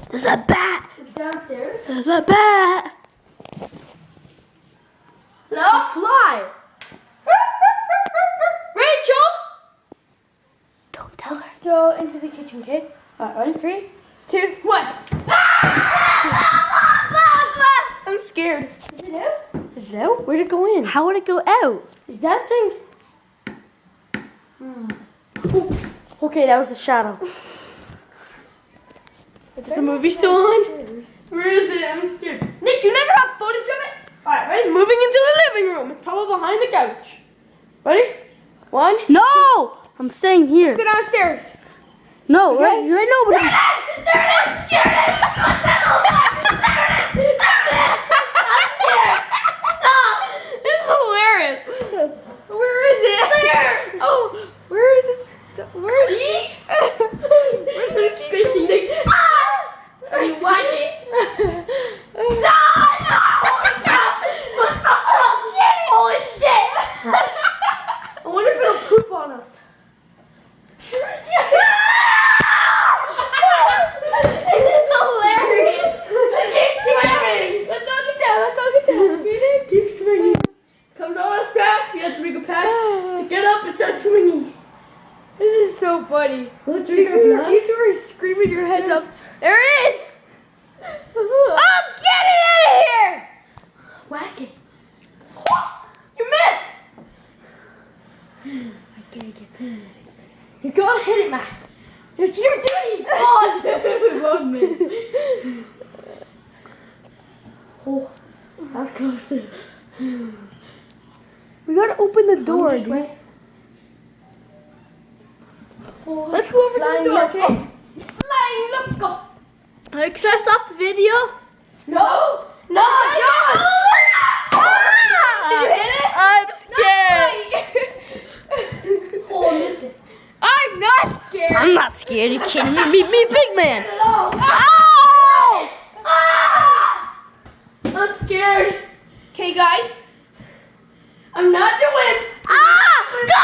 There's a bat. It's downstairs. There's a bat. Hello? Fly. Rachel! Don't tell her. Go into the kitchen, okay? Alright, ready? 3, 2, 1. I'm scared. Is it out? Is it out? Where'd it go in? How would it go out? Is that thing? Okay, that was the shadow. Is the movie still on? Where is it? I'm scared. Nick, you never have footage of it? Alright, ready? Moving into the living room. It's probably behind the couch. Ready? 1. No! I'm staying here. Let's go downstairs. No, right? Right, nobody. There it is! There it is! Shoot it! What's that little guy? There it is! I'm scared! Stop! This is hilarious. Where is it? There! Oh, where is it? Where is See? Where's It's squishy, Nick. Ah! Are you watching? Ah, no! What's up? Oh, shit! Holy shit! I wonder if it'll poop on us. This is hilarious. Keep swinging! Let's all get down. Let's all get down. Keep swinging. Comes on us back. You have to make a pack. Get up and start swinging. This is so funny. Let's You drink our blood. two are screaming your heads up. There it is. Oh, get it out of here. Whack it. You missed! I gotta get this. You gotta hit it, Matt. It's your duty! Oh, dude! One minute. Oh, that's close. We gotta open the door. This way. Oh, Let's go over to the door, loco. okay? Flying loco. Should I stop the video? No! No, John! Did you hit it? I'm scared. Oh, I missed it. I'm not scared. I'm not scared. You kidding me? Me, big man. No. Ow! Ah! I'm scared. Okay, guys. I'm not doing